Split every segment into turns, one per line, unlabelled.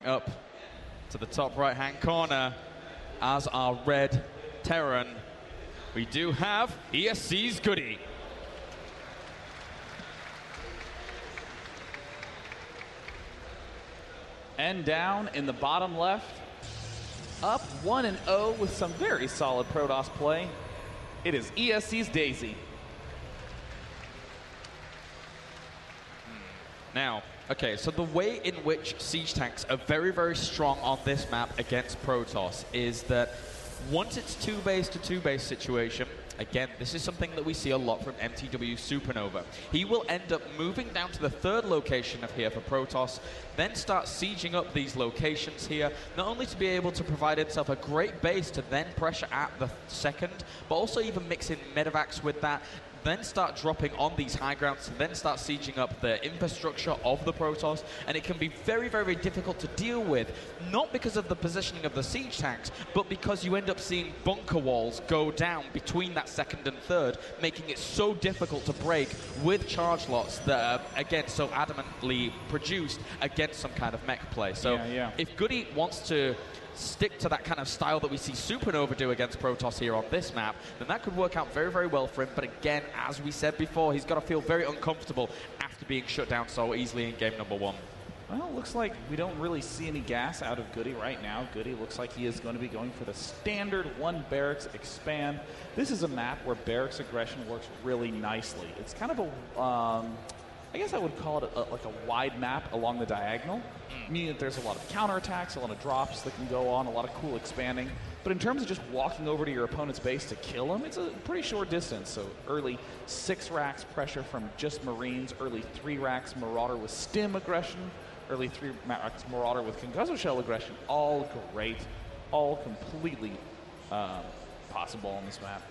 Up to the top right-hand corner as our red Terran, we do have ESC's GoOdy.
And down in the bottom left, up 1-0 with some very solid Protoss play. It is ESC's Daisy.
Now, okay, so the way in which siege tanks are very, very strong on this map against Protoss is that once it's 2-base to 2-base situation, again, this is something that we see a lot from MTW Supernova. He will end up moving down to the third location of here for Protoss, then start sieging up these locations here, not only to be able to provide himself a great base to then pressure at the second, but also even mix in medevacs with that, then start dropping on these high grounds, and then start sieging up the infrastructure of the Protoss, and it can be very, very difficult to deal with, not because of the positioning of the siege tanks, but because you end up seeing bunker walls go down between that second and third, making it so difficult to break with charge lots that are, again, so adamantly produced against some kind of mech play. So if GoOdy wants to stick to that kind of style that we see Supernova do against Protoss here on this map, then that could work out very, very well for him. But again, as we said before, he's got to feel very uncomfortable after being shut down so easily in game number 1.
Well, it looks like we don't really see any gas out of GoOdy right now. GoOdy looks like he is going to be going for the standard 1 barracks expand. This is a map where barracks aggression works really nicely. It's kind of a I guess I would call it like a wide map along the diagonal, meaning that there's a lot of counterattacks, a lot of drops that can go on, a lot of cool expanding. But in terms of just walking over to your opponent's base to kill him, it's a pretty short distance. So early 6 racks pressure from just Marines, early 3 racks Marauder with stim aggression, early 3 racks Marauder with concussor shell aggression. All great, all completely possible on this map.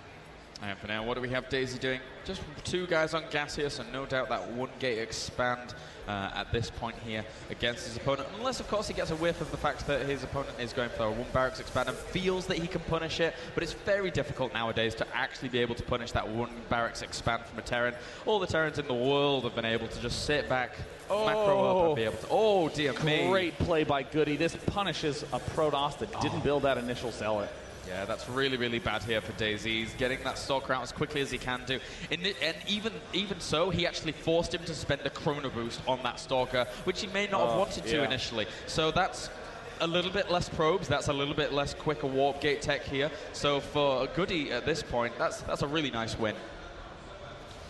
And for now, what do we have Daisy doing? Just 2 guys on gas here, so no doubt that 1 gate expand at this point here against his opponent. Unless, of course, he gets a whiff of the fact that his opponent is going for a 1 barracks expand and feels that he can punish it, but it's very difficult nowadays to actually be able to punish that 1 barracks expand from a Terran. All the Terrans in the world have been able to just sit back, macro up, and be able to... Oh, dear me.
Great play by GoOdy. This punishes a Protoss that didn't build that initial zealot.
Yeah, that's really, really bad here for Daisy. He's getting that Stalker out as quickly as he can do. And even so, he actually forced him to spend a Chrono Boost on that Stalker, which he may not have wanted to initially. So that's a little bit less probes. That's a little bit less quicker warp gate tech here. So for GoOdy at this point, that's a really nice win.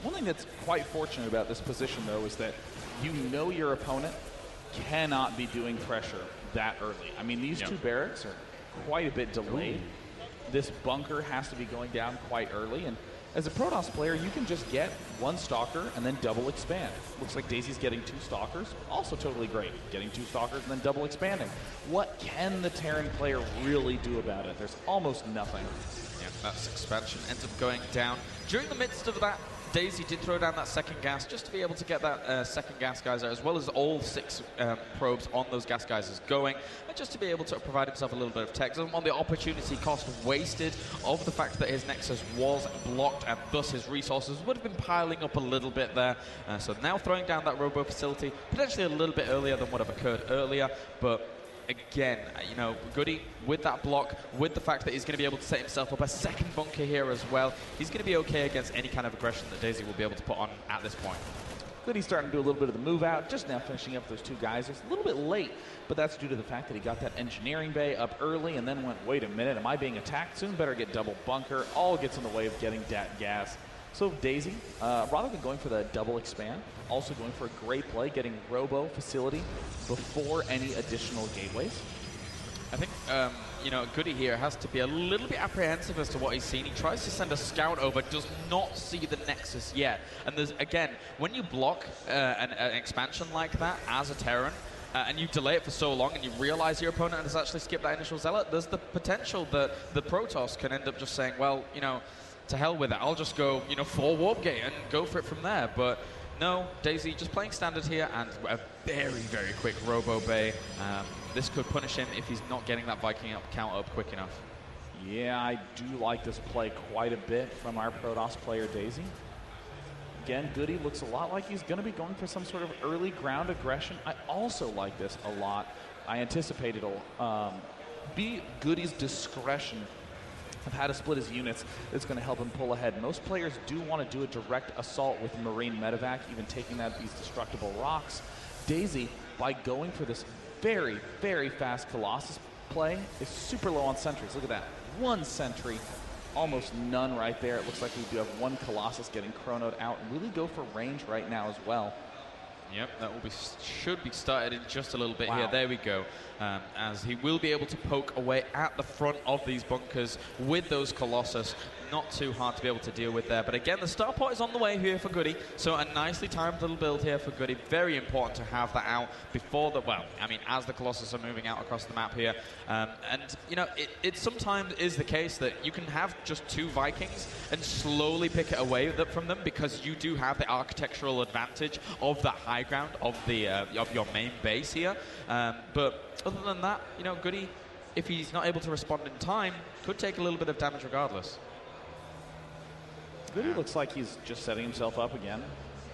One thing that's quite fortunate about this position, though, is that you know your opponent cannot be doing pressure that early. I mean, these 2 barracks are quite a bit delayed. This bunker has to be going down quite early, and as a Protoss player, you can just get 1 Stalker and then double expand. Looks like Daisy's getting 2 Stalkers, also totally great. Getting 2 Stalkers and then double expanding. What can the Terran player really do about it? There's almost nothing.
Yeah, that's expansion ends up going down. During the midst of that, Daisy did throw down that second gas just to be able to get that second gas geyser, as well as all 6 probes on those gas geysers going, and just to be able to provide himself a little bit of tech. Doesn't want the opportunity cost wasted of the fact that his Nexus was blocked, and thus his resources would have been piling up a little bit there. So now throwing down that robo facility, potentially a little bit earlier than would have occurred earlier, but again, you know, GoOdy with that block, with the fact that he's going to be able to set himself up a second bunker here as well, he's going to be okay against any kind of aggression that Daisy will be able to put on at this point.
GoOdy's starting to do a little bit of the move out, just now finishing up those 2 geysers. A little bit late, but that's due to the fact that he got that engineering bay up early and then went, wait a minute, am I being attacked soon? Better get double bunker. All gets in the way of getting that gas. So Daisy, rather than going for the double expand, also going for a great play, getting robo facility before any additional gateways.
I think, you know, GoOdy here has to be a little bit apprehensive as to what he's seen. He tries to send a scout over, does not see the Nexus yet. And there's, again, when you block an expansion like that as a Terran, and you delay it for so long and you realize your opponent has actually skipped that initial zealot, there's the potential that the Protoss can end up just saying, well, you know, to hell with it, I'll just go, you know, 4 warp gate and go for it from there. But no, Daisy just playing standard here, and a very, very quick robo bay. This could punish him if he's not getting that Viking count up quick enough.
Yeah, I do like this play quite a bit from our Protoss player, Daisy. Again, GoOdy looks a lot like he's going to be going for some sort of early ground aggression. I also like this a lot I anticipate it'll be GoOdy's discretion of how to split his units that's going to help him pull ahead. Most players do want to do a direct assault with Marine Medevac, even taking out these destructible rocks. Daisy, by going for this very, very fast Colossus play, is super low on sentries. Look at that. One sentry, almost none right there. It looks like we do have one Colossus getting chronoed out and really go for range right now as well.
Yep, that will be should be started in just a little bit
Wow.
here. There we go. As he will be able to poke away at the front of these bunkers with those Colossus. Not too hard to be able to deal with there. But again, the starport is on the way here for GoOdy. So a nicely timed little build here for GoOdy. Very important to have that out before the, well, I mean, as the Colossus are moving out across the map here. And, you know, it sometimes is the case that you can have just 2 Vikings and slowly pick it away from them because you do have the architectural advantage of the high ground of the of your main base here. But other than that, you know, GoOdy, if he's not able to respond in time, could take a little bit of damage regardless.
GoOdy looks like he's just setting himself up again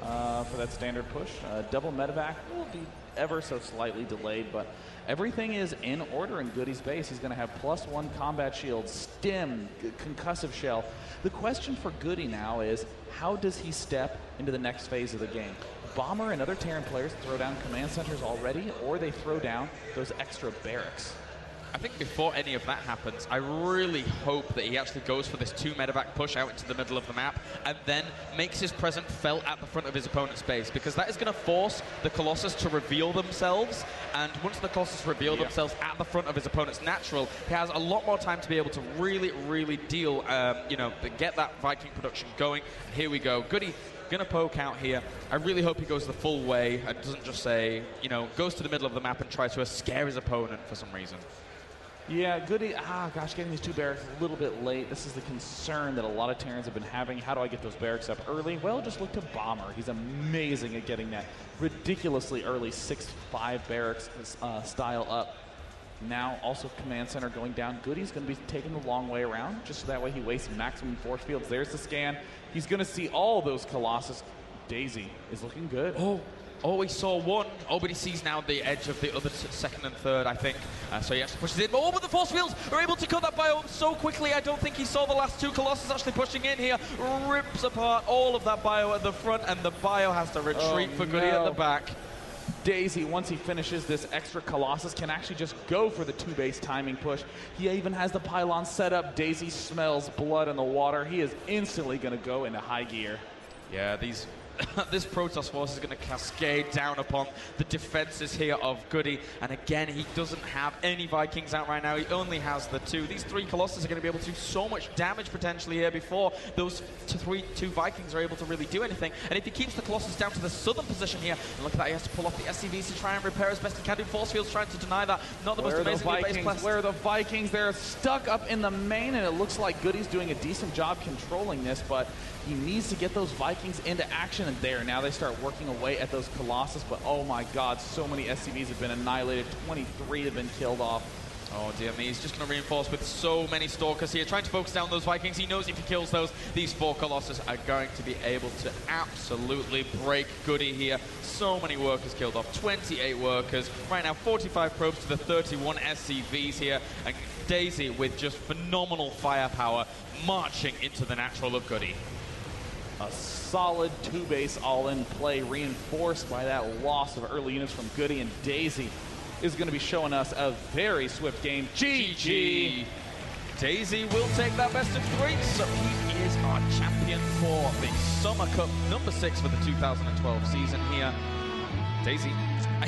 for that standard push. Double medevac will be ever so slightly delayed, but everything is in order in GoOdy's base. He's going to have +1 combat shield, stim, concussive shell. The question for GoOdy now is, how does he step into the next phase of the game? Bomber and other Terran players throw down command centers already, or they throw down those extra barracks.
I think before any of that happens, I really hope that he actually goes for this 2 medevac push out into the middle of the map and then makes his presence felt at the front of his opponent's base, because that is going to force the Colossus to reveal themselves, and once the Colossus reveal themselves at the front of his opponent's natural, he has a lot more time to be able to really, really deal, you know, get that Viking production going. And here we go. GoOdy going to poke out here. I really hope he goes the full way and doesn't just say, you know, goes to the middle of the map and tries to scare his opponent for some reason.
Yeah, GoOdy, gosh, getting these 2 barracks a little bit late. This is the concern that a lot of Terrans have been having. How do I get those barracks up early? Well, just look to Bomber. He's amazing at getting that ridiculously early 6-5 barracks style up. Now, also command center going down. GoOdy's going to be taking the long way around, just so that way he wastes maximum force fields. There's the scan. He's going to see all those Colossus. Daisy is looking good.
Oh, he saw one. Oh, but he sees now the edge of the other second and third, I think. So he actually pushes in. Oh, but the force fields are able to cut that bio so quickly. I don't think he saw the last 2 Colossus actually pushing in here. Rips apart all of that bio at the front, and the bio has to retreat for GoOdy at the back.
Daisy, once he finishes this extra Colossus, can actually just go for the 2-base timing push. He even has the pylon set up. Daisy smells blood in the water. He is instantly going to go into high gear.
Yeah, this Protoss force is going to cascade down upon the defenses here of GoOdy. And again, he doesn't have any Vikings out right now. He only has the 2. These 3 Colossus are going to be able to do so much damage potentially here before those 2 Vikings are able to really do anything. And if he keeps the Colossus down to the southern position here, and look at that, he has to pull off the SCVs to try and repair as best he can do. Force fields trying to deny that. Not the most amazingly based class.
Where are the Vikings? They're stuck up in the main, and it looks like GoOdy's doing a decent job controlling this, but he needs to get those Vikings into action, and there, now they start working away at those Colossus, but oh my god, so many SCVs have been annihilated. 23 have been killed off.
Oh dear me, he's just going to reinforce with so many Stalkers here, trying to focus down those Vikings. He knows if he kills those, these 4 Colossus are going to be able to absolutely break GoOdy here. So many workers killed off, 28 workers. Right now, 45 probes to the 31 SCVs here, and Daisy with just phenomenal firepower marching into the natural of GoOdy.
A solid 2-base all-in play, reinforced by that loss of early units from GoOdy, and Daisy is going to be showing us a very swift game. GG!
Daisy will take that best of 3, so he is our champion for the Summer Cup number 6 for the 2012 season here. Daisy,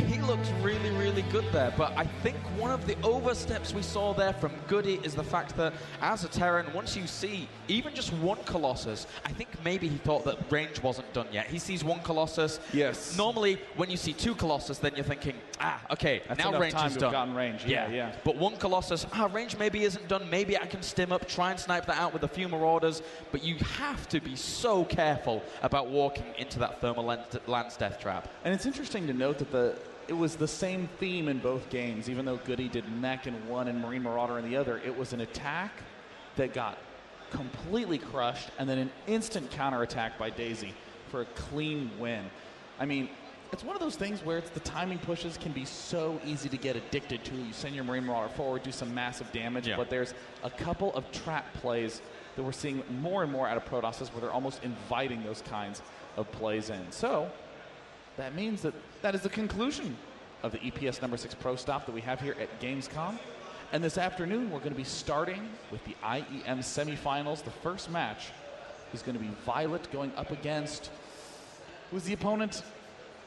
he looks really, really good there, but I think one of the oversteps we saw there from GoOdy is the fact that as a Terran, once you see even just 1 Colossus, I think maybe he thought that range wasn't done yet. He sees 1 Colossus.
Yes.
Normally, when you see 2 Colossus, then you're thinking, okay,
that's
now range is done.
Gotten range. Yeah.
But 1 Colossus, range maybe isn't done. Maybe I can stim up, try and snipe that out with a few Marauders. But you have to be so careful about walking into that thermal lance death trap.
And it's interesting to note that it was the same theme in both games. Even though GoOdy did mech in one and Marine Marauder in the other, it was an attack that got completely crushed and then an instant counterattack by Daisy for a clean win. I mean, it's one of those things where it's the timing pushes can be so easy to get addicted to. You send your Marine Marauder forward, do some massive damage, but there's a couple of trap plays that we're seeing more and more out of Protosses where they're almost inviting those kinds of plays in. So that means that is the conclusion of the EPS number 6 Pro Stop that we have here at GamesCom. And this afternoon, we're going to be starting with the IEM semifinals. The first match is going to be Violet going up against, who's the opponent?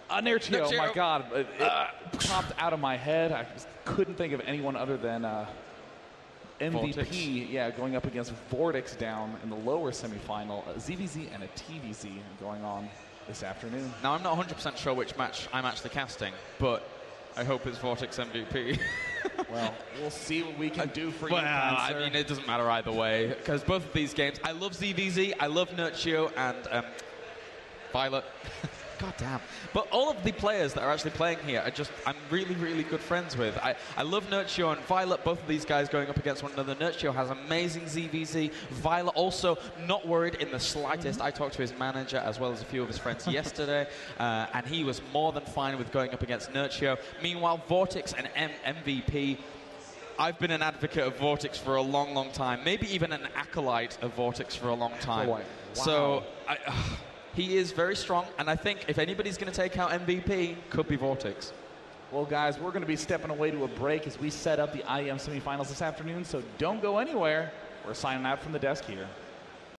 Nerchio. Oh my God, it popped out of my head. I just couldn't think of anyone other than MVP.
Vortex.
Yeah, going up against Vortex down in the lower semifinal. A ZVZ and a TVZ going on this afternoon.
Now, I'm not 100% sure which match I'm actually casting, but I hope it's Vortex MVP.
Well, we'll see what we can do for you,
Well, I mean, it doesn't matter either way, because both of these games, I love ZVZ, I love Nerchio, and Violet. God damn. But all of the players that are actually playing here are just, I'm really, really good friends with. I love Nerchio and Violet, both of these guys going up against one another. Nerchio has amazing ZVZ. Violet also not worried in the slightest. I talked to his manager as well as a few of his friends yesterday, and he was more than fine with going up against Nerchio. Meanwhile, Vortex and MVP, I've been an advocate of Vortex for a long, long time. Maybe even an acolyte of Vortex for a long time.
Wow.
So, he is very strong, and I think if anybody's going to take out MVP, could be Vortex.
Well, guys, we're going to be stepping away to a break as we set up the IEM semifinals this afternoon, so don't go anywhere. We're signing out from the desk here.